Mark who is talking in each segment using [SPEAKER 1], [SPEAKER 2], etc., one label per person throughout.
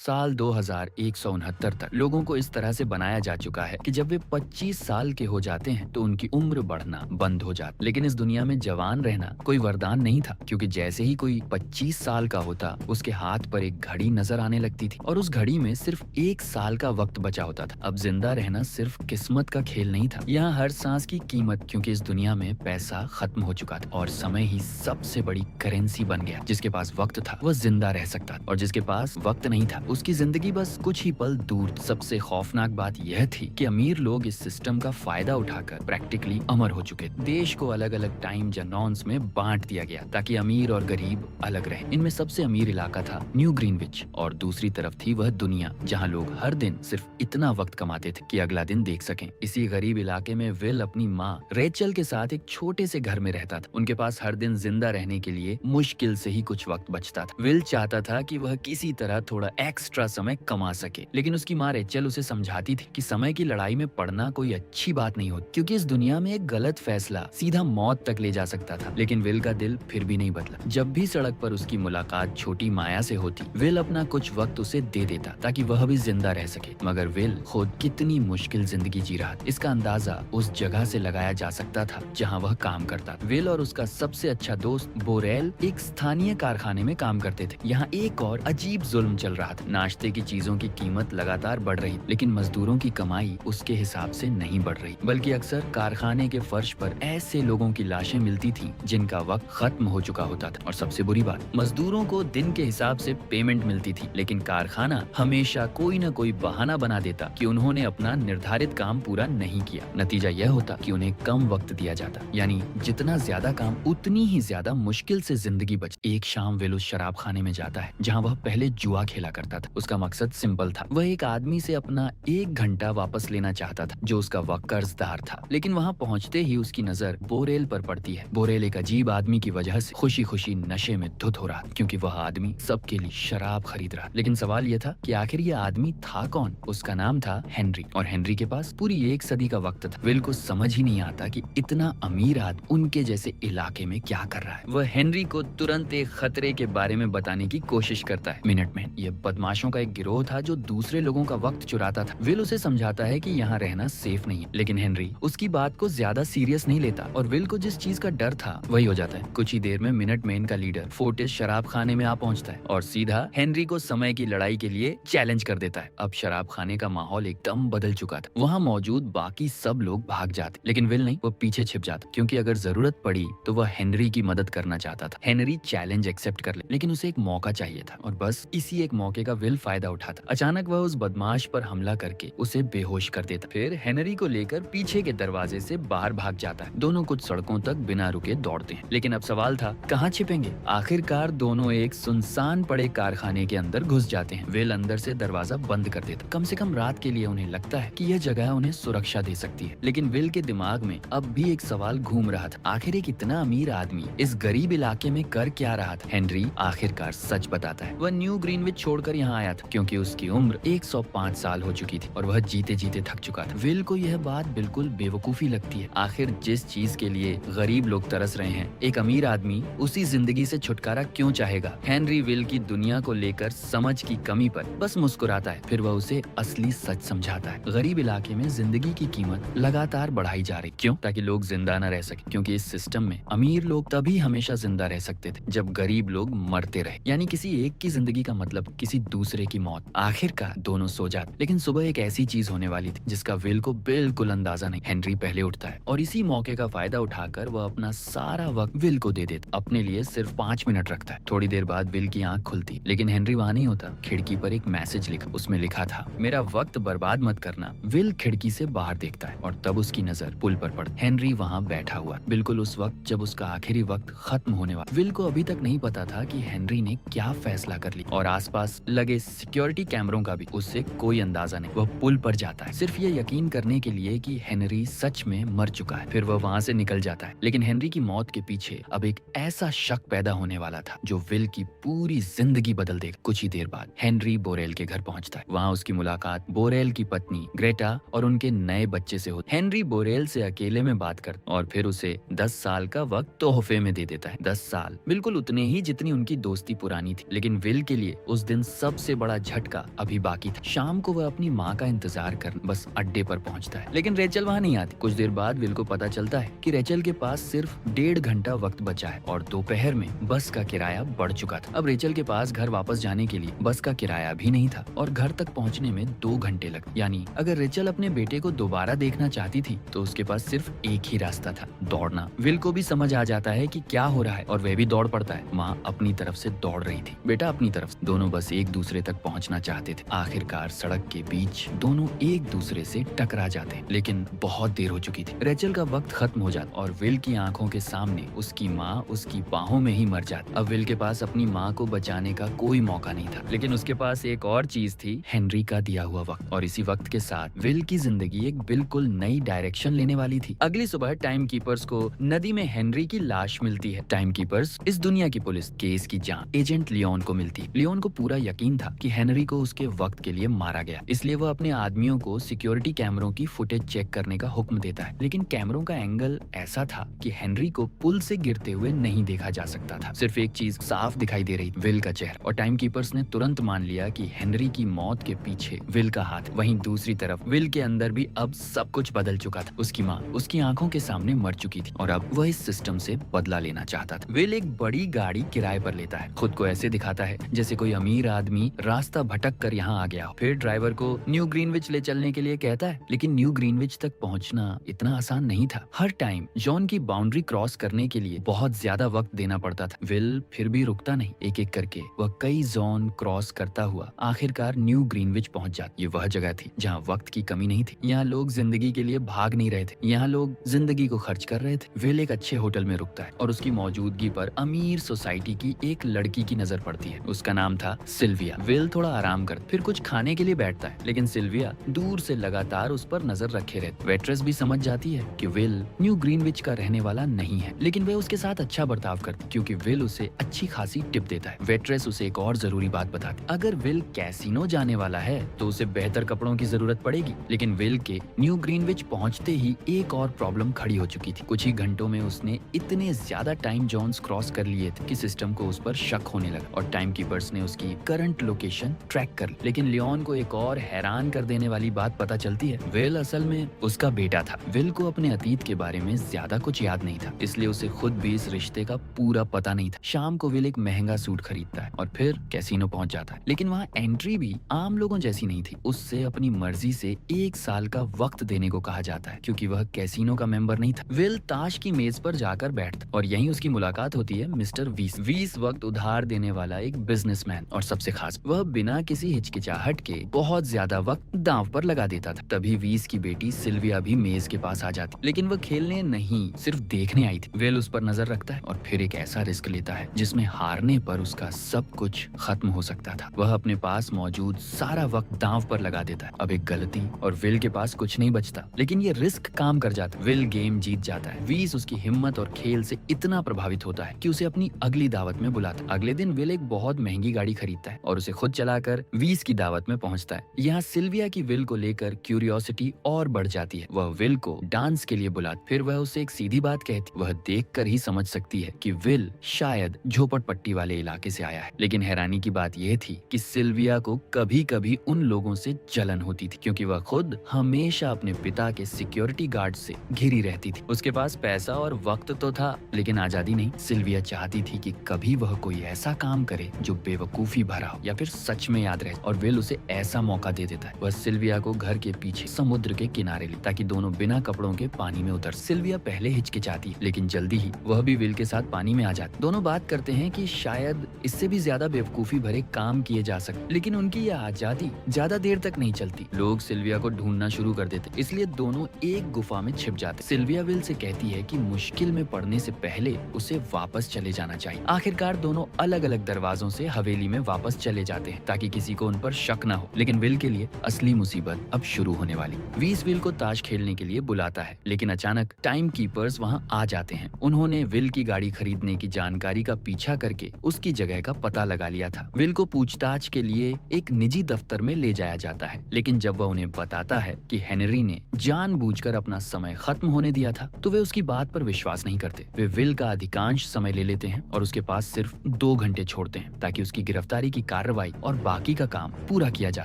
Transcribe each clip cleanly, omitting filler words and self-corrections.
[SPEAKER 1] साल 2169 तक लोगों को इस तरह से बनाया जा चुका है कि जब वे 25 साल के हो जाते हैं तो उनकी उम्र बढ़ना बंद हो जाती। लेकिन इस दुनिया में जवान रहना कोई वरदान नहीं था, क्योंकि जैसे ही कोई 25 साल का होता उसके हाथ पर एक घड़ी नजर आने लगती थी और उस घड़ी में सिर्फ 1 साल का वक्त बचा होता था। अब जिंदा रहना सिर्फ किस्मत का खेल नहीं था, यहाँ हर सांस की कीमत, क्योंकि इस दुनिया में पैसा खत्म हो चुका था और समय ही सबसे बड़ी करेंसी बन गया। जिसके पास वक्त था वह जिंदा रह सकता था और जिसके पास वक्त नहीं था उसकी जिंदगी बस कुछ ही पल दूर। सबसे खौफनाक बात यह थी कि अमीर लोग इस सिस्टम का फायदा उठाकर प्रैक्टिकली अमर हो चुके थे। देश को अलग अलग टाइम जोन्स में बांट दिया गया ताकि अमीर और गरीब अलग रहे। इनमें सबसे अमीर इलाका था न्यू ग्रीनविच और दूसरी तरफ थी वह दुनिया जहाँ लोग हर दिन सिर्फ इतना वक्त कमाते थे कि अगला दिन देख सकें। इसी गरीब इलाके में विल अपनी माँ रेचल के साथ एक छोटे से घर में रहता था। उनके पास हर दिन जिंदा रहने के लिए मुश्किल से ही कुछ वक्त बचता था। विल चाहता था कि वह किसी तरह थोड़ा एक्स्ट्रा समय कमा सके, लेकिन उसकी माँ रेचल उसे समझाती थी कि समय की लड़ाई में पड़ना कोई अच्छी बात नहीं होती, क्योंकि इस दुनिया में एक गलत फैसला सीधा मौत तक ले जा सकता था। लेकिन विल का दिल फिर भी नहीं बदला। जब भी सड़क पर उसकी मुलाकात छोटी माया से होती, विल अपना कुछ वक्त उसे दे देता ताकि वह भी जिंदा रह सके। मगर विल खुद कितनी मुश्किल जिंदगी जी रहा था, इसका अंदाजा उस जगह से लगाया जा सकता था जहाँ वह काम करता। विल और उसका सबसे अच्छा दोस्त बोरेल एक स्थानीय कारखाने में काम करते थे। यहाँ एक और अजीब जुल्म चल रहा था। नाश्ते की चीजों की कीमत लगातार बढ़ रही, लेकिन मजदूरों की कमाई उसके हिसाब से नहीं बढ़ रही, बल्कि अक्सर कारखाने के फर्श पर ऐसे लोगों की लाशें मिलती थी जिनका वक्त खत्म हो चुका होता था। और सबसे बुरी बात, मजदूरों को दिन के हिसाब से पेमेंट मिलती थी, लेकिन कारखाना हमेशा कोई न कोई बहाना बना देता कि उन्होंने अपना निर्धारित काम पूरा नहीं किया। नतीजा यह होता कि उन्हें कम वक्त दिया जाता, यानी जितना ज्यादा काम उतनी ही ज्यादा मुश्किल से जिंदगी बच। एक शाम विल उस शराब खाने में जाता है जहाँ वह पहले जुआ खेला करता था। उसका मकसद सिंपल था, वह एक आदमी से अपना 1 घंटा वापस लेना चाहता था जो उसका वक्त कर्जदार था। लेकिन वहाँ पहुँचते ही उसकी नजर बोरेल पर पड़ती है। बोरेल एक अजीब आदमी की वजह से खुशी खुशी नशे में धुत हो रहा, क्योंकि वह आदमी सबके लिए शराब खरीद रहा। लेकिन सवाल यह था कि आखिर यह आदमी था कौन। उसका नाम था हेनरी और हेनरी के पास पूरी 1 सदी का वक्त था। विल को समझ ही नहीं आता कि इतना अमीर आदमी उनके जैसे इलाके में क्या कर रहा है। वह हेनरी को तुरंत एक खतरे के बारे में बताने की कोशिश करता है। मिनटमैन यह बदमाशों का एक गिरोह था जो दूसरे लोगों का वक्त चुराता था। विल उसे समझाता है कि यहाँ रहना सेफ नहीं है, लेकिन हेनरी उसकी बात को ज्यादा सीरियस नहीं लेता और विल को जिस चीज का डर था वही हो जाता है। कुछ ही देर में मिनटमैन का लीडर फोर्टिस शराब खाने में आ पहुंचता है और सीधा हेनरी को समय की लड़ाई के लिए चैलेंज कर देता है। अब शराब खाने का माहौल एकदम बदल चुका था। वहाँ मौजूद बाकी सब लोग भाग जाते, लेकिन विल नहीं, वो पीछे छिप जाता, क्योंकि अगर जरूरत पड़ी तो वह हेनरी की मदद करना चाहता था। हेनरी चैलेंज एक्सेप्ट कर ले, लेकिन उसे एक मौका चाहिए था और बस इसी एक मौके का विल फायदा उठाता। अचानक वह उस बदमाश पर हमला करके उसे बेहोश कर देता। फिर हेनरी को लेकर पीछे के दरवाजे से बाहर भाग जाता है। दोनों कुछ सड़कों तक बिना रुके दौड़ते हैं, लेकिन अब सवाल था कहाँ छिपेंगे। आखिरकार दोनों एक सुनसान पड़े कारखाने के अंदर घुस जाते हैं। विल अंदर से दरवाजा बंद कर देता। कम से कम रात के लिए उन्हें लगता है कि यह जगह उन्हें सुरक्षा दे सकती है। लेकिन विल के दिमाग में अब भी एक सवाल घूम रहा था, आखिर एक इतना अमीर आदमी इस गरीब इलाके में कर क्या रहा था। हेनरी आखिरकार सच बताता है, वह न्यू ग्रीनविच छोड़कर यहाँ आया था क्योंकि उसकी उम्र 105 साल हो चुकी थी और वह जीते जीते थक चुका था। विल को यह बात बिल्कुल बेवकूफी लगती है। आखिर जिस चीज के लिए गरीब लोग तरस रहे हैं, एक अमीर आदमी उसी जिंदगी से छुटकारा क्यों चाहेगा। हेनरी विल की दुनिया को लेकर समझ की कमी पर बस मुस्कुराता है। फिर वह उसे असली सच समझाता है। गरीब इलाके में जिंदगी की कीमत लगातार बढ़ाई जा रही, क्यों? ताकि लोग जिंदा न रह सके, क्योंकि इस सिस्टम में अमीर लोग तभी हमेशा जिंदा रह सकते थे जब गरीब लोग मरते रहे, यानी किसी एक की जिंदगी का मतलब किसी दूसरे की मौत। आखिरकार दोनों सो जाते, लेकिन सुबह एक ऐसी चीज होने वाली थी जिसका विल को बिल्कुल अंदाजा नहीं। हेनरी पहले उठता है और इसी मौके का फायदा उठाकर वह अपना सारा वक्त विल को दे देता। अपने लिए सिर्फ 5 मिनट रखता है। थोड़ी देर बाद विल की आंख खुलती, लेकिन हेनरी वहाँ नहीं होता। खिड़की पर एक मैसेज लिखा, उसमें लिखा था, मेरा वक्त बर्बाद मत करना। विल खिड़की से बाहर देखता है और तब उसकी नजर पुल पर पड़ती। हेनरी वहाँ बैठा हुआ, बिल्कुल उस वक्त जब उसका आखिरी वक्त खत्म होने वाला। विल को अभी तक नहीं पता था कि हेनरी ने क्या फैसला कर लिया और आसपास लगे सिक्योरिटी कैमरों का भी उससे कोई अंदाजा नहीं। वह पुल पर जाता है सिर्फ ये यकीन करने के लिए कि हेनरी सच में मर चुका है। फिर वह वहाँ से निकल जाता है, लेकिन हेनरी की मौत के पीछे अब एक ऐसा शक पैदा होने वाला था जो विल की पूरी जिंदगी बदल देगा। कुछ ही देर बाद हेनरी बोरेल के घर पहुंचता है। वहाँ उसकी मुलाकात बोरेल की पत्नी ग्रेटा और उनके नए बच्चे से होती। हेनरी बोरेल से अकेले में बात करता और फिर उसे 10 साल का वक्त तोहफे में दे देता है। 10 साल बिल्कुल उतने ही जितनी उनकी दोस्ती पुरानी थी, लेकिन विल के लिए उस दिन सब सबसे बड़ा झटका अभी बाकी था। शाम को वह अपनी माँ का इंतजार कर बस अड्डे पर पहुंचता है, लेकिन रेचल वहाँ नहीं आती। कुछ देर बाद विल को पता चलता है कि रेचल के पास सिर्फ 1.5 घंटा वक्त बचा है और दोपहर में बस का किराया बढ़ चुका था। अब रेचल के पास घर वापस जाने के लिए बस का किराया भी नहीं था और घर तक पहुँचने में 2 घंटे लगे। यानी अगर रेचल अपने बेटे को दोबारा देखना चाहती थी तो उसके पास सिर्फ एक ही रास्ता था, दौड़ना। विल को भी समझ आ जाता है कि क्या हो रहा है और वह भी दौड़ पड़ता है। माँ अपनी तरफ से दौड़ रही थी, बेटा अपनी तरफ से। दोनों बस एक दूसरे तक पहुंचना चाहते थे। आखिरकार सड़क के बीच दोनों एक दूसरे से टकरा जाते, लेकिन बहुत देर हो चुकी थी। रेचल का वक्त खत्म हो जाता और विल की आंखों के सामने उसकी माँ उसकी बाहों में ही मर जाती। अब विल के पास अपनी माँ को बचाने का कोई मौका नहीं था, लेकिन उसके पास एक और चीज थी, हेनरी का दिया हुआ वक्त। और इसी वक्त के साथ विल की जिंदगी एक बिल्कुल नई डायरेक्शन लेने वाली थी। अगली सुबह टाइम कीपर्स को नदी में हेनरी की लाश मिलती है। टाइम कीपर्स इस दुनिया की पुलिस केस की जांच एजेंट लियोन को मिलती है। लियोन को पूरा यकीन था कि हेनरी को उसके वक्त के लिए मारा गया, इसलिए वह अपने आदमियों को सिक्योरिटी कैमरों की फुटेज चेक करने का हुक्म देता है। लेकिन कैमरों का एंगल ऐसा था कि हेनरी को पुल से गिरते हुए नहीं देखा जा सकता था। सिर्फ एक चीज साफ दिखाई दे रही, विल का चेहरा। और टाइम कीपर्स ने तुरंत मान लिया कि हेनरी की मौत के पीछे विल का हाथ। वहीं दूसरी तरफ विल के अंदर भी अब सब कुछ बदल चुका था। उसकी माँ उसकी आंखों के सामने मर चुकी थी और अब वह इस सिस्टम से बदला लेना चाहता था। विल एक बड़ी गाड़ी किराए पर लेता है, खुद को ऐसे दिखाता है जैसे कोई अमीर आदमी रास्ता भटक कर यहाँ आ गया हो। फिर ड्राइवर को न्यू ग्रीनविच ले चलने के लिए कहता है, लेकिन न्यू ग्रीनविच तक पहुँचना इतना आसान नहीं था। हर टाइम जॉन की बाउंड्री क्रॉस करने के लिए बहुत ज्यादा वक्त देना पड़ता था। विल फिर भी रुकता नहीं, एक एक करके वह कई जोन क्रॉस करता हुआ आखिरकार न्यू ग्रीनविच पहुंच जाता। ये वह जगह थी जहाँ वक्त की कमी नहीं थी। यहाँ लोग जिंदगी के लिए भाग नहीं रहे थे, यहाँ लोग जिंदगी को खर्च कर रहे थे। विल एक अच्छे होटल में रुकता है और उसकी मौजूदगी पर अमीर सोसाइटी की एक लड़की की नजर पड़ती है। उसका नाम था सिल्विया। विल थोड़ा आराम कर फिर कुछ खाने के लिए बैठता है, लेकिन सिल्विया दूर से लगातार उस पर नजर रखे रहती। वेट्रेस भी समझ जाती है कि विल न्यू ग्रीनविच का रहने वाला नहीं है, लेकिन वह उसके साथ अच्छा बर्ताव करती क्योंकि विल उसे अच्छी खासी टिप देता है। वेट्रेस उसे एक और जरूरी बात बताती, अगर विल कैसीनो जाने वाला है तो उसे बेहतर कपड़ों की जरूरत पड़ेगी। लेकिन विल के न्यू ग्रीनविच पहुंचते ही एक और प्रॉब्लम खड़ी हो चुकी थी। कुछ ही घंटों में उसने इतने ज्यादा टाइम जोन्स क्रॉस कर लिए थे कि सिस्टम को उस पर शक होने लगा और टाइम कीपर्स ने उसकी करंट लोकेशन ट्रैक कर ली। लेकिन लियोन को एक और हैरान कर देने वाली बात पता चलती है, विल असल में उसका बेटा था। विल को अपने अतीत के बारे में ज्यादा कुछ याद नहीं था, इसलिए उसे खुद भी इस रिश्ते का पूरा पता नहीं था। शाम को विल एक महंगा सूट खरीदता है और फिर कैसीनो पहुंच जाता है, लेकिन वहाँ एंट्री भी आम लोगों जैसी नहीं थी। उससे अपनी मर्जी से 1 साल का वक्त देने को कहा जाता है क्योंकि वह कैसीनो का मेंबर नहीं था। विल ताश की मेज पर जाकर बैठता और यहीं उसकी मुलाकात होती है मिस्टर वीस। वीस वक्त उधार देने वाला एक बिजनेसमैन और सबसे खास वह बिना किसी हिचकिचाहट के बहुत ज्यादा वक्त दांव पर लगा देता था। तभी वीस की बेटी सिल्विया भी मेज के पास आ जाती, लेकिन वह खेलने नहीं सिर्फ देखने आई थी। विल उस पर नजर रखता है और फिर एक ऐसा रिस्क लेता है जिसमें हारने पर उसका सब कुछ खत्म हो सकता था। वह अपने पास मौजूद सारा वक्त दांव पर लगा देता है। अब एक गलती और विल के पास कुछ नहीं बचता, लेकिन ये रिस्क काम कर जाता है। विल गेम जीत जाता है। वीस उसकी हिम्मत और खेल से इतना प्रभावित होता है कि उसे अपनी अगली दावत में बुलाता। अगले दिन विल एक बहुत महंगी गाड़ी खरीदता है और उसे खुद चलाकर वीस की दावत में पहुंचता है। यहाँ सिल्विया की विल को लेकर क्यूरियोसिटी और बढ़ जाती है। वह विल को डांस के लिए बुलाती, फिर वह उसे एक सीधी बात कहती। वह देखकर ही समझ सकती है कि विल शायद झोपड़पट्टी वाले इलाके से आया है। लेकिन हैरानी की बात यह थी कि सिल्विया को कभी कभी उन लोगों से जलन होती थी क्योंकि वह खुद हमेशा अपने पिता के सिक्योरिटी गार्ड से घिरी रहती थी। उसके पास पैसा और वक्त तो था, लेकिन आजादी नहीं। सिल्विया चाहती थी कि कभी वह कोई ऐसा काम करे जो बेवकूफी भरा हो या फिर सच में याद रहे, और विल उसे ऐसा मौका दे देता है। वह सिल्विया को घर के पीछे समुद्र के किनारे ले ताकि दोनों बिना कपड़ों के पानी में उतर। सिल्विया पहले हिचकिचाती है, लेकिन जल्दी ही वह भी विल के साथ पानी में आ जाती। दोनों बात करते हैं कि शायद इससे भी ज्यादा बेवकूफी भरे काम किए जा सकते, लेकिन उनकी यह आजादी ज्यादा देर तक नहीं चलती। लोग सिल्विया को ढूंढना शुरू कर देते, इसलिए दोनों एक गुफा में छिप जाते। सिल्विया विल से कहती है कि मुश्किल में पड़ने से पहले उसे वापस चले जाना चाहिए। आखिरकार दोनों अलग अलग दरवाजों से हवेली में वापस चले जाते हैं ताकि किसी को उन पर शक न हो। लेकिन विल के लिए असली मुसीबत अब शुरू होने वाली। वीस विल को ताश खेलने के लिए बुलाता है, लेकिन अचानक टाइम कीपर्स वहां आ जाते हैं। उन्होंने विल की गाड़ी खरीदने की जानकारी का पीछा करके उसकी जगह का पता लगा लिया था। विल को पूछताछ के लिए एक निजी दफ्तर में ले जाया जाता है, लेकिन जब वह उन्हें बताता है कि हेनरी ने जानबूझकर अपना समय खत्म होने दिया था तो वे उसकी बात पर विश्वास नहीं करते। वे विल का अधिकांश समय ले लेते हैं और उसके पास सिर्फ 2 घंटे छोड़ते हैं ताकि उसकी गिरफ्तारी की कार्रवाई और बाकी का काम पूरा किया जा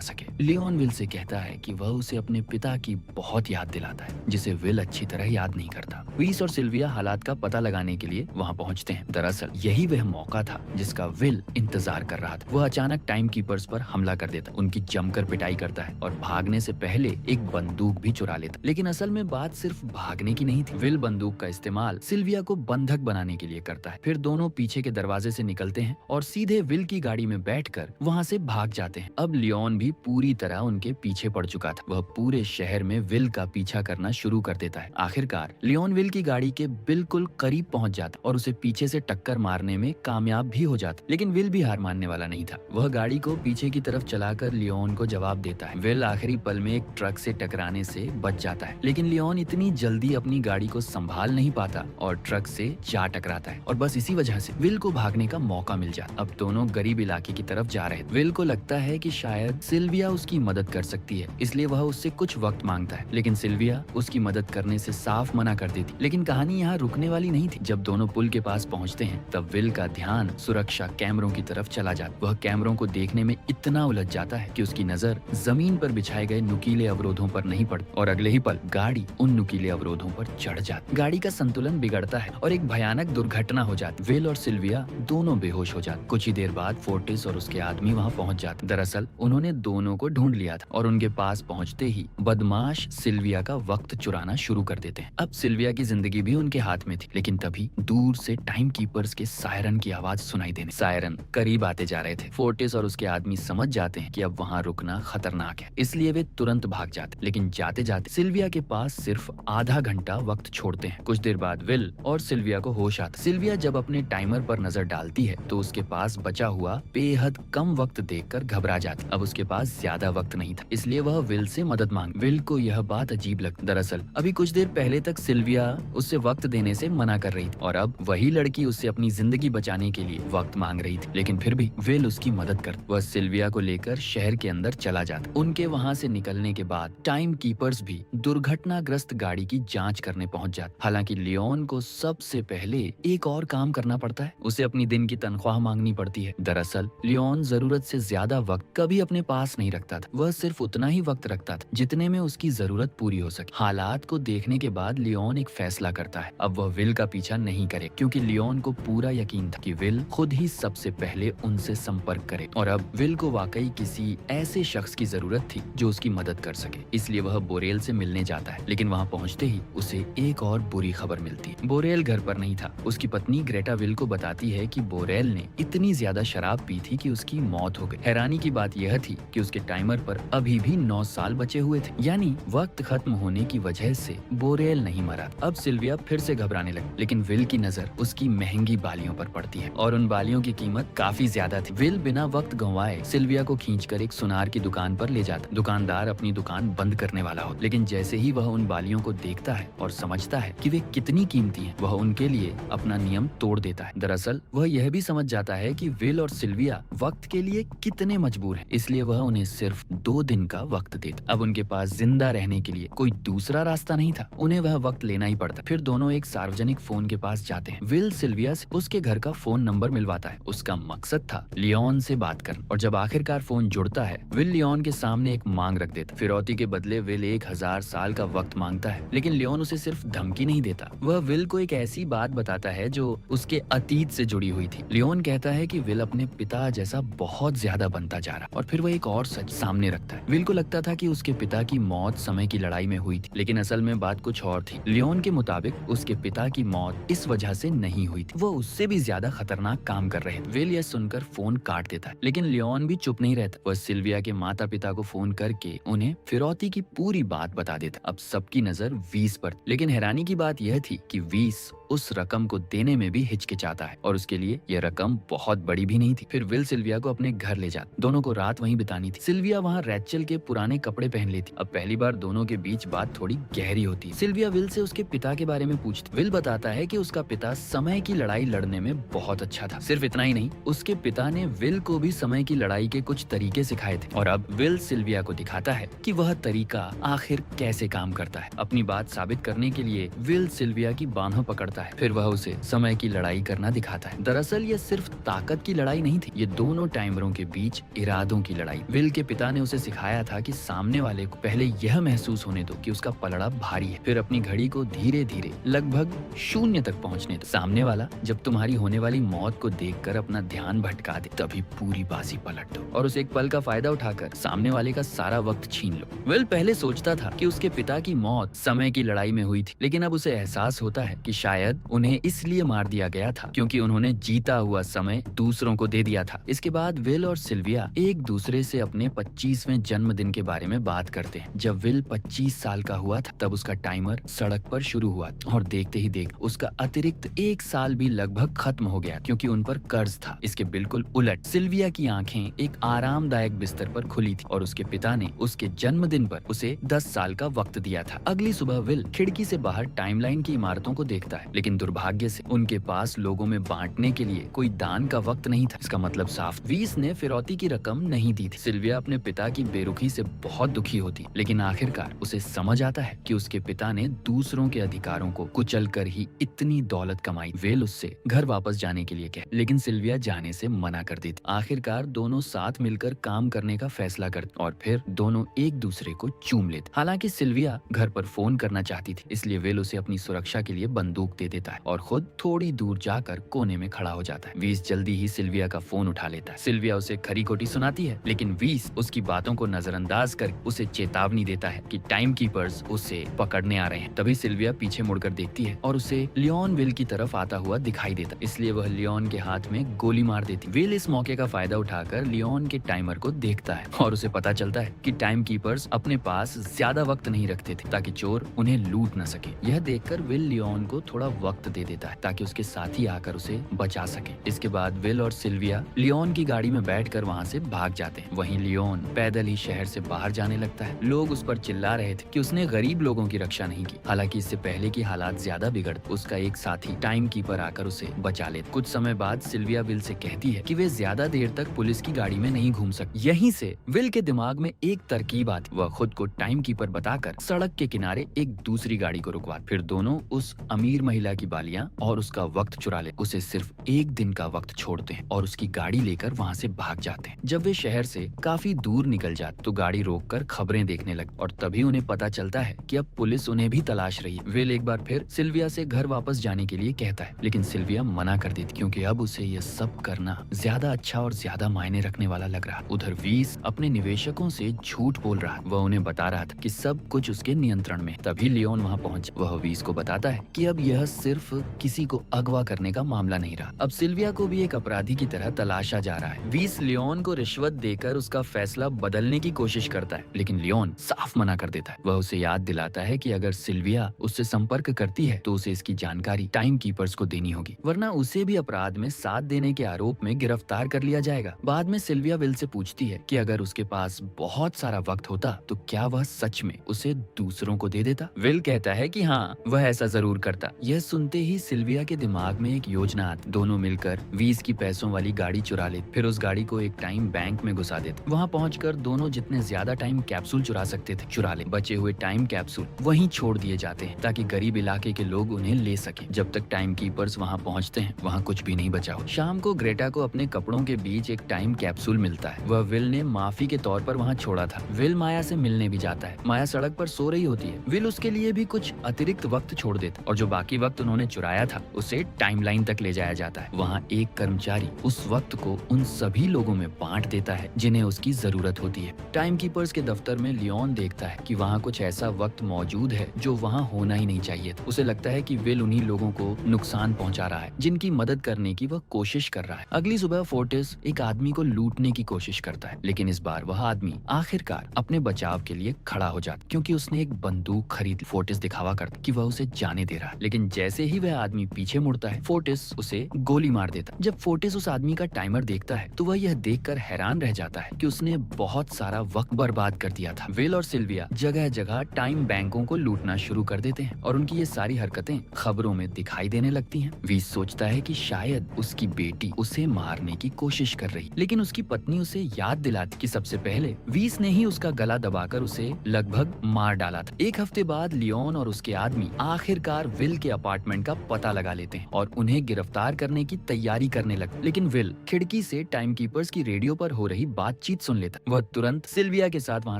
[SPEAKER 1] सके। लियोन विल से कहता है कि वह उसे अपने पिता की बहुत याद दिलाता है, जिसे विल अच्छी तरह याद नहीं करता। वीस और सिल्विया हालात का पता लगाने के लिए वहाँ पहुँचते हैं। दरअसल यही वह मौका था जिसका विल इंतजार कर रहा था। वह अचानक टाइम कीपर्स पर हमला कर देता, उनकी जमकर पिटाई करता है और भागने से पहले एक बंदूक भी चुरा लेता। लेकिन असल में बात सिर्फ भागने की नहीं थी। विल बंदूक का इस्तेमाल सिल्विया को बंधक बनाने के लिए करता है। फिर दोनों पीछे के दरवाजे से निकलते हैं और सीधे विल की गाड़ी में बैठकर वहाँ से भाग जाते हैं। अब लियोन भी पूरी तरह उनके पीछे पड़ चुका था। वह पूरे शहर में विल का पीछा करना शुरू कर देता है। आखिरकार लियोन विल की गाड़ी के बिल्कुल करीब पहुंच जाता और उसे पीछे से टक्कर मारने में कामयाब भी हो जाता। लेकिन विल भी हार मानने वाला नहीं था। वह गाड़ी को पीछे की तरफ चलाकर लियोन को जवाब देता है। विल आखिरी पल में एक ट्रक से टकराने से बच जाता है, लेकिन लियोन इतनी जल्दी अपनी गाड़ी को संभाल नहीं पाता और ट्रक से जा टकराता है और बस इसी वजह से विल को भागने का मौका मिल जाता। अब दोनों गरीब इलाके की तरफ जा रहे थे। विल को लगता है कि शायद सिल्विया उसकी मदद कर सकती है, इसलिए वह उससे कुछ वक्त मांगता है, लेकिन सिल्विया उसकी मदद करने से साफ मना कर देती। लेकिन कहानी यहाँ रुकने वाली नहीं थी। जब दोनों पुल के पास पहुँचते हैं तब विल का ध्यान सुरक्षा कैमरों की तरफ चला जाता। वह कैमरों को देखने में इतना उलझ जाता है कि उसकी नजर जमीन पर बिछाए गए नुकीले अवरोधों पर नहीं पड़ती और अगले ही पल गाड़ी उन नुकीले अवरोधों पर चढ़ जाती। गाड़ी का संतुलन बिगड़ता है और एक भयानक दुर्घटना हो जाती। विल और सिल्विया दोनों बेहोश हो जाते। कुछ ही देर बाद फोर्टिस और उसके आदमी वहाँ पहुँच जाते। दरअसल उन्होंने दोनों को ढूंढ लिया था और उनके पास पहुँचते ही बदमाश सिल्विया का वक्त चुराना शुरू कर देते हैं। अब सिल्विया की जिंदगी भी उनके हाथ में थी, लेकिन तभी दूर से टाइम कीपर्स के सायरन की आवाज सुनाई देने। सायरन करीब आते जा रहे थे। फोर्टिस और उसके आदमी समझ जाते हैं कि अब वहाँ रुकना खतरनाक है, इसलिए वे तुरंत भाग जाते। लेकिन जाते जाते सिल्विया के पास सिर्फ आधा घंटा वक्त छोड़ते हैं। कुछ देर बाद विल और सिल्विया को होश आता। सिल्विया जब अपने टाइमर पर नजर डालती है तो उसके पास बचा हुआ बेहद कम वक्त देखकर घबरा जाती। अब उसके पास ज्यादा वक्त नहीं था, इसलिए वह विल से मदद मांग। विल को यह बात अजीब लगी। दरअसल अभी कुछ देर पहले तक सिल्विया उससे वक्त देने से मना कर रही थी और अब वही लड़की उससे अपनी जिंदगी बचाने के लिए वक्त मांग रही थी। लेकिन फिर भी विल उसकी मदद कर वह सिल्विया को लेकर शहर के अंदर चला जाता। उनके वहाँ से निकलने के बाद टाइम कीपर्स भी दुर्घटनाग्रस्त गाड़ी की जांच करने पहुंच जाते। हालांकि लियोन को सबसे पहले एक और काम करना पड़ता है, उसे अपनी दिन की तनख्वाह मांगनी पड़ती है। दरअसल लियोन जरूरत से ज्यादा वक्त कभी अपने पास नहीं रखता था। वह सिर्फ उतना ही वक्त रखता था जितने में उसकी जरूरत पूरी हो सके। हालात को देखने के बाद लियोन एक फैसला करता है। अब वह विल का पीछा नहीं करे, क्योंकि लियोन को पूरा यकीन था कि विल खुद ही सबसे पहले उनसे संपर्क करे और अब विल को वाकई किसी ऐसे शख्स की जरूरत थी जो उसकी मदद कर सके। इसलिए वह बोरेल से मिलने जाता है। लेकिन वहाँ पहुँचते ही उसे एक और बुरी खबर मिलती है। बोरेल घर पर नहीं था। उसकी पत्नी ग्रेटा विल को बताती है कि बोरेल ने इतनी ज्यादा शराब पी थी कि उसकी मौत हो गई। हैरानी की बात यह थी कि उसके टाइमर पर अभी भी 9 साल बचे हुए थे, यानी वक्त खत्म होने की वजह से बोरेल नहीं मरा। अब सिल्विया फिर से घबराने लगी, लेकिन विल की नजर उसकी महंगी बालियों पर पड़ती है और उन बालियों की कीमत काफी ज्यादा थी। विल बिना वक्त गंवाए सिल्विया को खींचकर एक सुनार की दुकान पर ले जाता। दुकानदार अपनी दुकान बंद करने वाला हो, लेकिन जैसे ही वह उन बालियों को देखता है और समझता है कि वे कितनी कीमती हैं, वह उनके लिए अपना नियम तोड़ देता है। दरअसल वह यह भी समझ जाता है कि विल और सिल्विया वक्त के लिए कितने मजबूर हैं, इसलिए वह उन्हें सिर्फ 2 दिन का वक्त देता। अब उनके पास जिंदा रहने के लिए कोई दूसरा रास्ता नहीं था, उन्हें वह वक्त लेना ही पड़ता। फिर दोनों एक सार्वजनिक फोन के पास जाते हैं। विल सिल्विया से उसके घर का फोन नंबर मिलवाता है। उसका मकसद था लियोन से बात करना, और जब आखिरकार फोन जुड़ता है विल लियोन के सामने एक मांग रख देता। फिरौती के बदले विल 1000 साल का वक्त मांगता है, लेकिन लियोन उसे सिर्फ धमकी नहीं देता, वह विल को एक ऐसी बात बताता है जो उसके अतीत से जुड़ी हुई थी। लियोन कहता है कि विल अपने पिता जैसा बहुत ज्यादा बनता जा रहा, और फिर वह एक और सच सामने रखता है। विल को लगता था कि उसके पिता की मौत समय की लड़ाई में हुई थी, लेकिन असल में बात कुछ और थी। लियोन के मुताबिक उसके पिता की मौत इस वजह से नहीं हुई थी, वो उससे भी ज्यादा खतरनाक काम कर रहे थे। विल यह सुनकर फोन काट देता है, लेकिन लियोन भी चुप नहीं रहता। वह सिल्विया के माता पिता को फोन करके उन्हें फिरौती की पूरी बात बता देता। अब सबकी नजर वीस पर, लेकिन हैरानी की बात यह थी कि वीस उस रकम को देने में भी हिचकिचाता है, और उसके लिए यह रकम बहुत बड़ी भी नहीं थी। फिर विल सिल्विया को अपने घर ले जाता। दोनों को रात वहीं बितानी थी। सिल्विया वहाँ रैचल के पुराने कपड़े पहन लेती। अब पहली बार दोनों के बीच बात थोड़ी गहरी होती है। सिल्विया विल से उसके पिता के बारे में पूछती। विल बताता है कि उसका पिता समय की लड़ाई लड़ने में बहुत अच्छा था। सिर्फ इतना ही नहीं, उसके पिता ने विल को भी समय की लड़ाई के कुछ तरीके सिखाए थे, और अब विल सिल्विया को दिखाता है कि वह तरीका आखिर कैसे काम करता है। अपनी बात साबित करने के लिए विल सिल्विया की बाहों पकड़ता है, फिर वह उसे समय की लड़ाई करना दिखाता है। दरअसल ये सिर्फ ताकत की लड़ाई नहीं थी, ये दोनों दोनों टाइमरों के बीच इरादों की लड़ाई। विल के पिता ने उसे सिखाया था कि सामने वाले को पहले यह महसूस होने दो कि उसका पलड़ा भारी है, फिर अपनी घड़ी को धीरे धीरे लगभग शून्य तक पहुंचने दो। सामने वाला जब तुम्हारी होने वाली मौत को देखकर अपना ध्यान भटका दे, तभी पूरी बाजी पलट दो और उस एक पल का फायदा उठाकर सामने वाले का सारा वक्त छीन लो। विल पहले सोचता था कि उसके पिता की मौत समय की लड़ाई में हुई थी, लेकिन अब उसे एहसास होता है कि शायद उन्हें इसलिए मार दिया गया था क्योंकि उन्होंने जीता हुआ समय दूसरों को दे दिया था। इसके बाद विल और सिल्विया एक दूसरे से अपने 25वें जन्मदिन के बारे में बात करते हैं। जब विल 25 साल का हुआ था तब उसका टाइमर सड़क पर शुरू हुआ और देखते ही देख उसका अतिरिक्त 1 साल भी लगभग खत्म हो गया क्योंकि उन पर कर्ज था। इसके बिल्कुल उलट सिल्विया की आंखें एक आरामदायक बिस्तर पर खुली थी और उसके पिता ने उसके जन्मदिन पर उसे 10 साल का वक्त दिया था। अगली सुबह विल खिड़की से बाहर टाइमलाइन की इमारतों को देखता है, लेकिन दुर्भाग्य से उनके पास लोगों में बांटने के लिए कोई दान का वक्त नहीं था। इसका मतलब साफ, वीस ने फिरौती की रकम नहीं दी थी। सिल्विया अपने पिता की बेरुखी से बहुत दुखी होती, लेकिन आखिरकार उसे समझ आता है कि उसके पिता ने दूसरों के अधिकारों को कुचल कर ही इतनी दौलत कमाई। विल उससे घर वापस जाने के लिए कहे, लेकिन सिल्विया जाने से मना कर देती। आखिरकार दोनों साथ मिलकर काम करने का फैसला करते और फिर दोनों एक दूसरे को चूम लेते। हालांकि सिल्विया घर पर फोन करना चाहती थी, इसलिए विल उसे अपनी सुरक्षा के लिए बंदूक दे देता है और खुद थोड़ी दूर जाकर कोने में खड़ा हो जाता है। वीस जल्दी ही सिल्विया का फोन उठा लेता है। सिल्विया उसे खरी खोटी सुनाती है, लेकिन वीस उसकी बातों को नजरअंदाज कर उसे चेतावनी देता है कि टाइम कीपर्स उसे पकड़ने आ रहे हैं। तभी सिल्विया पीछे मुड़कर देखती है और उसे लियोन विल की तरफ आता हुआ दिखाई देता, इसलिए वह लियोन के हाथ में गोली मार देती। विल इस मौके का फायदा उठाकर लियोन के टाइमर को देखता है और उसे पता चलता है कि टाइम कीपर्स अपने पास ज्यादा वक्त नहीं रखते थे ताकि चोर उन्हें लूट न सके। यह देखकर विल लियोन को थोड़ा वक्त दे देता है ताकि उसके साथी आकर उसे बचा सके। इसके बाद विल और सिल्विया लियोन की गाड़ी में बैठकर वहां से भाग जाते हैं। वहीं लियोन पैदल ही शहर से बाहर जाने लगता है। लोग उस पर चिल्ला रहे थे कि उसने गरीब लोगों की रक्षा नहीं की। हालांकि इससे पहले की हालात ज्यादा बिगड़, उसका एक साथी टाइम कीपर आकर उसे बचा ले। कुछ समय बाद सिल्विया विल से कहती है कि वे ज्यादा देर तक पुलिस की गाड़ी में नहीं घूम सकती। यहीं से विल के दिमाग में एक तरकीब आती। वह खुद को टाइम कीपर बताकर सड़क के किनारे एक दूसरी गाड़ी को रुकवा, फिर दोनों उस अमीर महिला की बालियां और उसका वक्त चुरा ले। उसे सिर्फ एक दिन का वक्त छोड़ते हैं और उसकी गाड़ी लेकर वहां से भाग जाते हैं। जब वे शहर से काफी दूर निकल जाते तो गाड़ी रोककर खबरें देखने लगे और तभी उन्हें पता चलता है कि अब पुलिस उन्हें भी तलाश रही है। विल एक बार फिर सिल्विया से घर वापस जाने के लिए कहता है, लेकिन सिल्विया मना कर देती क्योंकि अब उसे यह सब करना ज्यादा अच्छा और ज्यादा मायने रखने वाला लग रहा। उधर वीस अपने निवेशकों से झूठ बोल रहा। वह उन्हें बता रहा था कि सब कुछ उसके नियंत्रण में। तभी लियोन वहां पहुंच वह वीस को बताता है कि अब यह सिर्फ किसी को अगवा करने का मामला नहीं रहा। अब सिल्विया को भी एक अपराधी की तरह तलाशा जा रहा है। वीस लियोन को रिश्वत देकर उसका फैसला बदलने की कोशिश करता है, लेकिन लियोन साफ मना कर देता है। वह उसे याद दिलाता है कि अगर सिल्विया उससे संपर्क करती है तो उसे इसकी जानकारी टाइम कीपर्स को देनी होगी, वरना उसे भी अपराध में साथ देने के आरोप में गिरफ्तार कर लिया जाएगा। बाद में सिल्विया विल से पूछती है कि अगर उसके पास बहुत सारा वक्त होता तो क्या वह सच में उसे दूसरों को दे देता। विल कहता है कि हाँ, वह ऐसा जरूर करता। यह सुनते ही सिल्विया के दिमाग में एक योजना आती। दोनों मिलकर वीस की पैसों वाली गाड़ी चुरा लेते, फिर उस गाड़ी को एक टाइम बैंक में घुसा देते। वहां पहुंचकर दोनों जितने ज्यादा टाइम कैप्सूल चुरा सकते थे चुरा ले। बचे हुए टाइम कैप्सूल वहीं छोड़ दिए जाते हैं ताकि गरीब इलाके के लोग उन्हें ले सके। जब तक टाइम कीपर्स वहां पहुंचते हैं वहां कुछ भी नहीं बचा हो। शाम को ग्रेटा को अपने कपड़ों के बीच एक टाइम कैप्सूल मिलता है। वह विल ने माफी के तौर पर वहां छोड़ा था। विल माया से मिलने भी जाता है। माया सड़क पर सो रही होती है। विल उसके लिए भी कुछ अतिरिक्त वक्त छोड़ देता और जो बाकी वक्त उन्होंने चुराया था उसे टाइमलाइन तक ले जाया जाता है। वहाँ एक कर्मचारी उस वक्त को उन सभी लोगों में बांट देता है जिन्हें उसकी जरूरत होती है। टाइम कीपर्स के दफ्तर में लियोन देखता है कि वहाँ कुछ ऐसा वक्त मौजूद है जो वहाँ होना ही नहीं चाहिए था। उसे लगता है कि विल उन्हीं लोगों को नुकसान पहुँचा रहा है जिनकी मदद करने की वह कोशिश कर रहा है। अगली सुबह फोर्टिस एक आदमी को लूटने की कोशिश करता है, लेकिन इस बार वह आदमी आखिरकार अपने बचाव के लिए खड़ा हो जाता क्योंकि उसने एक बंदूक खरीद। फोर्टिस दिखावा करता कि वह उसे जाने दे रहा है, लेकिन जैसे ही वह आदमी पीछे मुड़ता है फोर्टिस उसे गोली मार देता। जब फोर्टिस उस आदमी का टाइमर देखता है तो वह यह देखकर हैरान रह जाता है कि उसने बहुत सारा वक्त बर्बाद कर दिया था। विल और सिल्विया जगह जगह टाइम बैंकों को लूटना शुरू कर देते हैं और उनकी ये सारी हरकतें खबरों में दिखाई देने लगती हैं। वीस सोचता है कि शायद उसकी बेटी उसे मारने की कोशिश कर रही, लेकिन उसकी पत्नी उसे याद दिलाती कि सबसे पहले वीस ने ही उसका गला दबाकर उसे लगभग मार डाला था। एक हफ्ते बाद लियोन और उसके आदमी आखिरकार विल के अपार्टमेंट का पता लगा लेते हैं और उन्हें गिरफ्तार करने की तैयारी करने लगते, लेकिन विल खिड़की से टाइम कीपर्स की रेडियो पर हो रही बातचीत सुन लेता। वह तुरंत सिल्विया के साथ वहाँ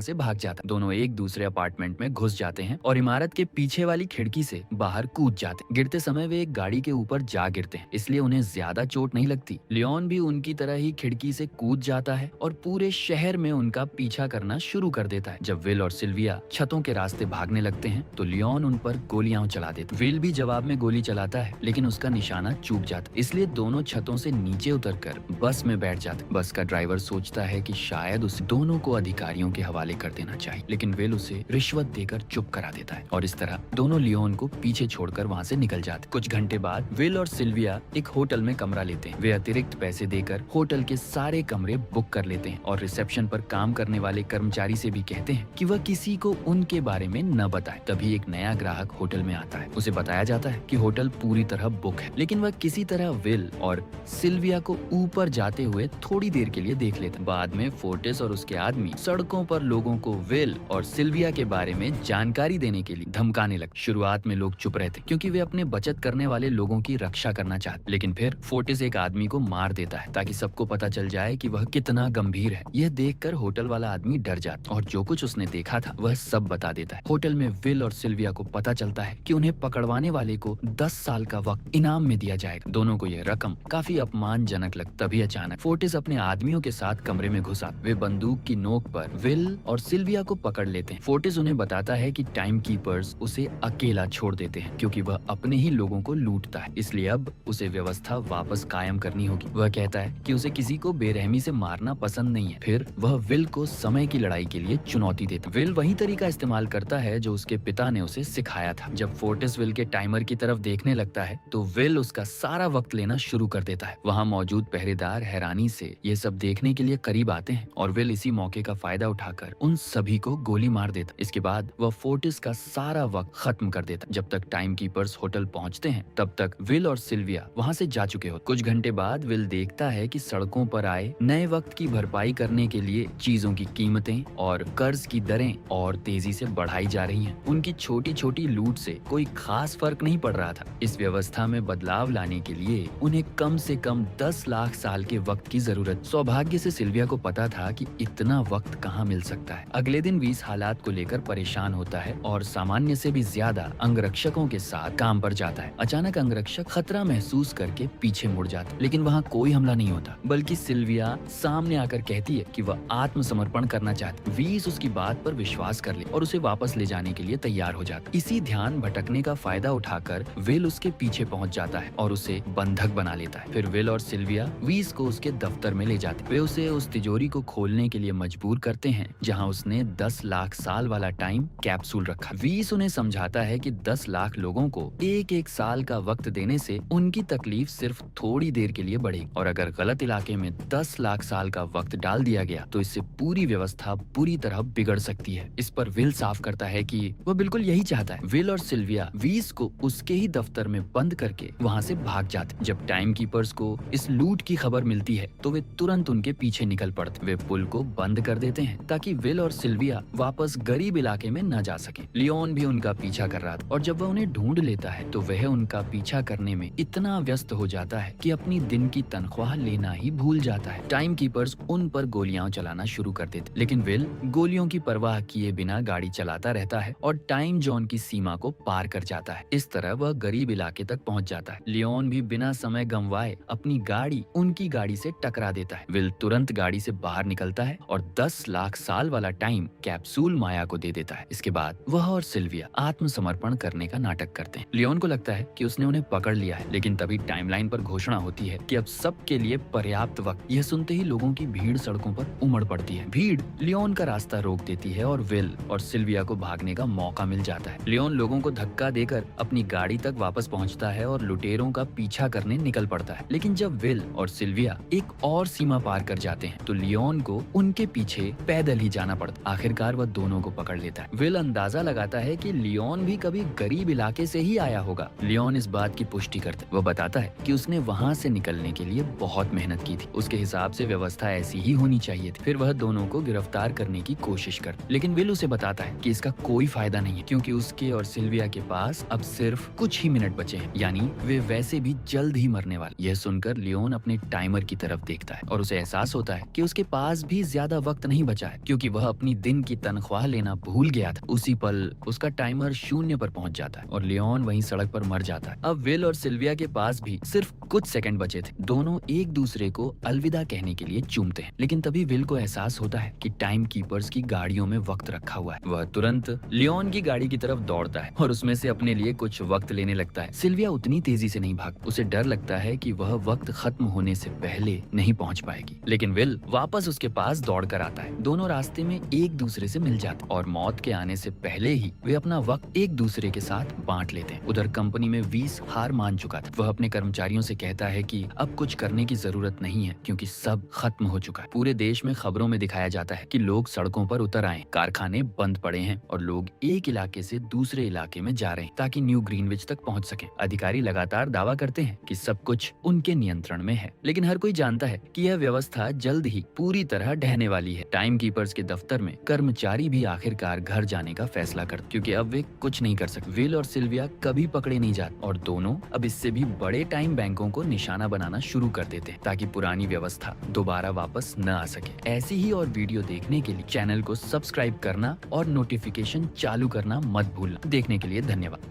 [SPEAKER 1] से भाग जाता। दोनों एक दूसरे अपार्टमेंट में घुस जाते हैं और इमारत के पीछे वाली खिड़की से बाहर कूद जाते। गिरते समय वे एक गाड़ी के ऊपर जा गिरते हैं, इसलिए उन्हें ज्यादा चोट नहीं लगती। लियोन भी उनकी तरह ही खिड़की से कूद जाता है और पूरे शहर में उनका पीछा करना शुरू कर देता है। जब विल और सिल्विया छतों के रास्ते भागने लगते हैं तो लियोन उन पर गोलियां चला देता। विल भी जवाब में गोली चलाता है, लेकिन उसका निशाना चूक जाता, इसलिए दोनों छतों से नीचे उतरकर बस में बैठ जाते। बस का ड्राइवर सोचता है कि शायद उसे दोनों को अधिकारियों के हवाले कर देना चाहिए, लेकिन विल उसे रिश्वत देकर चुप करा देता है और इस तरह दोनों लियोन को पीछे छोड़कर वहाँ से निकल जाते। कुछ घंटे बाद विल और सिल्विया एक होटल में कमरा लेते हैं। वे अतिरिक्त पैसे देकर होटल के सारे कमरे बुक कर लेते हैं और रिसेप्शन पर काम करने वाले कर्मचारी से भी कहते हैं कि वह किसी को उनके बारे में न बताए। तभी एक नया ग्राहक होटल में आता है। उसे बताया जाता है कि होटल पूरी तरह बुक है, लेकिन वह किसी तरह विल और सिल्विया को ऊपर जाते हुए थोड़ी देर के लिए देख लेता। बाद में फोर्टिस और उसके आदमी सड़कों पर लोगों को विल और सिल्विया के बारे में जानकारी देने के लिए धमकाने लगे। शुरुआत में लोग चुप रहते क्योंकि वे अपने बचत करने वाले लोगों की रक्षा करना चाहते, लेकिन फिर फोर्टिस एक आदमी को मार देता है ताकि सबको पता चल जाए कि वह कितना गंभीर है। यह देखकर होटल वाला आदमी डर जाता और जो कुछ उसने देखा था वह सब बता देता है। होटल में विल और सिल्विया को पता चलता है कि उन्हें पकड़वाने वाले को 10 साल का वक्त इनाम में दिया जाएगा। दोनों को यह रकम काफी अपमानजनक लग। तभी अचानक फोर्टिस अपने आदमियों के साथ कमरे में घुसा। वे बंदूक की नोक पर विल और सिल्विया को पकड़ लेते हैं। फोर्टिस उन्हें बताता है कि टाइम कीपर्स उसे अकेला छोड़ देते हैं क्योंकि वह अपने ही लोगों को लूटता है, इसलिए अब उसे व्यवस्था वापस कायम करनी होगी। वह कहता है कि उसे किसी को बेरहमी से मारना पसंद नहीं है। फिर वह विल को समय की लड़ाई के लिए चुनौती देता। विल वही तरीका इस्तेमाल करता है जो उसके पिता ने उसे सिखाया था। जब फोर्टिस विल के टाइमर की तरफ देखने लगता है तो विल उसका सारा वक्त लेना शुरू कर देता है। वहाँ मौजूद पहरेदार हैरानी से ये सब देखने के लिए करीब आते हैं और विल इसी मौके का फायदा उठाकर उन सभी को गोली मार देता। इसके बाद वह फोर्टिस का सारा वक्त खत्म कर देता। जब तक टाइम कीपर्स होटल पहुंचते हैं तब तक विल और सिल्विया वहां से जा चुके हो। कुछ घंटे बाद विल देखता है कि सड़कों पर आए नए वक्त की भरपाई करने के लिए चीजों की कीमतें और कर्ज की दरें और तेजी से बढ़ाई जा रही हैं। उनकी छोटी छोटी लूट से कोई खास फर्क नहीं पड़ रहा था। इस व्यवस्था में बदलाव लाने के लिए उन्हें कम से कम 10 लाख साल के वक्त की जरूरत। सौभाग्य से सिल्विया को पता था कि इतना वक्त कहाँ मिल सकता है। अगले दिन भी इस हालात को लेकर परेशान होता है और सामान्य से भी ज्यादा अंगरक्षकों के साथ काम पर जाता है। अचानक अंगरक्षक खतरा महसूस करके पीछे मुड़ जाता, लेकिन वहाँ कोई हमला नहीं होता, बल्कि सिल्विया सामने आकर कहती है कि वह आत्मसमर्पण करना चाहती। वीस उसकी बात पर विश्वास कर ले और उसे वापस ले जाने के लिए तैयार हो जाता। इसी ध्यान भटकने का फायदा उठाकर विल उसके पीछे पहुंच जाता है और उसे बंधक बना लेता है। फिर विल और सिल्विया वीस को उसके दफ्तर में ले जाते। वे उसे उस तिजोरी को खोलने के लिए मजबूर करते हैं जहां उसने 10 लाख साल वाला टाइम कैप्सूल रखा। वीस उन्हें समझाता है कि 10 लाख लोगों को एक एक साल का वक्त देने से उनकी तकलीफ सिर्फ थोड़ी देर के लिए बढ़ेगी और अगर गलत इलाके में 10 लाख साल का वक्त डाल दिया गया तो इससे पूरी व्यवस्था बुरी तरह बिगड़ सकती है। इस पर विल साफ करता है कि वह बिल्कुल यही चाहता है। विल और सिल्विया वीस को उसके ही दफ्तर में बंद करके वहाँ से भाग जाते। जब टाइम कीपर्स को इस लूट की खबर मिलती है तो वे तुरंत उनके पीछे निकल पड़ते। वे पुल को बंद कर देते हैं ताकि विल और सिल्विया वापस गरीब इलाके में न जा सके। लियोन भी उनका पीछा कर रहा था और जब वह उन्हें ढूंढ लेता है तो वह उनका पीछा करने में इतना व्यस्त हो जाता है कि अपनी दिन की तनख्वाह लेना ही भूल जाता है। टाइम कीपर्स उन पर गोलियां चलाना शुरू कर देते, लेकिन विल गोलियों की परवाह किए बिना गाड़ी चलाता रहता है और टाइम जोन की सीमा को पार कर जाता है। इस तरह वह गरीब इलाके तक पहुंच जाता है। लियोन भी बिना समय गंवाए अपनी गाड़ी उनकी गाड़ी से टकरा देता है। विल तुरंत गाड़ी से बाहर निकलता है और 10 लाख साल वाला टाइम कैप्सूल माया को दे देता है। इसके बाद वह और सिल्विया आत्मसमर्पण करने का नाटक करते हैं। लियोन को लगता है कि उसने उन्हें पकड़ लिया है, लेकिन तभी टाइमलाइन पर घोषणा होती है कि अब सबके लिए पर्याप्त वक्त। यह सुनते ही लोगों की भीड़ सड़कों पर उमड़ पड़ती है। भीड़ लियोन का रास्ता रोक देती है और विल और सिल्विया को भागने का मौका मिल जाता है। लियोन लोगों को धक्का देकर अपनी गाड़ी तक वापस पहुंचता है और लुटेरों का पीछा करने निकल पड़ता है, लेकिन जब विल और सिल्विया एक और सीमा पार कर जाते हैं तो लियोन को उनके पीछे पैदल ही जाना पड़ता। आखिरकार वह दोनों को पकड़ लेता है। विल अंदाजा लगाता है कि लियोन भी कभी गरीब इलाके से ही आया होगा। लियोन इस बात की पुष्टि करता है। वह बताता है कि उसने वहाँ से निकलने के लिए बहुत मेहनत की थी। उसके हिसाब से व्यवस्था ऐसी ही होनी चाहिए थी। फिर वह दोनों को गिरफ्तार करने की कोशिश करता, लेकिन विल उसे बताता है कि इसका कोई फायदा नहीं है क्योंकि उसके और सिल्विया के पास अब सिर्फ कुछ ही मिनट बचे हैं, यानी वे वैसे भी जल्द ही मरने वाले। यह सुनकर लियोन अपने टाइमर टाइमर की तरफ देखता है और उसे एहसास होता है कि उसके पास भी ज्यादा वक्त नहीं बचा है, क्योंकि वह अपनी दिन की तनख्वाह लेना भूल गया था। उसी पल उसका टाइमर शून्य पर पहुंच जाता है और लियोन वहीं सड़क पर मर जाता है। अब विल और सिल्विया के पास भी सिर्फ कुछ सेकंड बचे थे। दोनों एक दूसरे को अलविदा कहने के लिए चूमते हैं, लेकिन तभी विल को एहसास होता है कि टाइम कीपर्स की गाड़ियों में वक्त रखा हुआ है। वह तुरंत लियोन की गाड़ी की तरफ दौड़ता है और उसमें से अपने लिए कुछ वक्त लेने लगता है। सिल्विया उतनी तेजी से नहीं भाग, उसे डर लगता है कि वह वक्त खत्म होने से पहले नहीं पहुंच पाएगी, लेकिन विल वापस उसके पास दौड़ कर आता है। दोनों रास्ते में एक दूसरे से मिल जाते और मौत के आने से पहले ही वे अपना वक्त एक दूसरे के साथ बांट लेते हैं। उधर कंपनी में वीस हार मान चुका था। वह अपने कर्मचारियों से कहता है कि अब कुछ करने की जरूरत नहीं है, क्योंकि सब खत्म हो चुका है। पूरे देश में खबरों में दिखाया जाता है कि लोग सड़कों पर उतर आए, कारखाने बंद पड़े हैं और लोग एक इलाके से दूसरे इलाके में जा रहे हैं ताकि न्यू ग्रीनविच तक पहुंच सके। अधिकारी लगातार दावा करते हैं कि सब कुछ उनके नियंत्रण में है, लेकिन हर कोई जानता है कि यह व्यवस्था जल्द ही पूरी तरह ढहने वाली है। टाइम कीपर्स के दफ्तर में कर्मचारी भी आखिरकार घर जाने का फैसला करते, क्योंकि अब वे कुछ नहीं कर सकते। विल और सिल्विया कभी पकड़े नहीं जाते और दोनों अब इससे भी बड़े टाइम बैंकों को निशाना बनाना शुरू कर देते हैं ताकि पुरानी व्यवस्था दोबारा वापस न आ सके। ऐसी ही और वीडियो देखने के लिए चैनल को सब्सक्राइब करना और नोटिफिकेशन चालू करना मत भूलना। देखने के लिए धन्यवाद।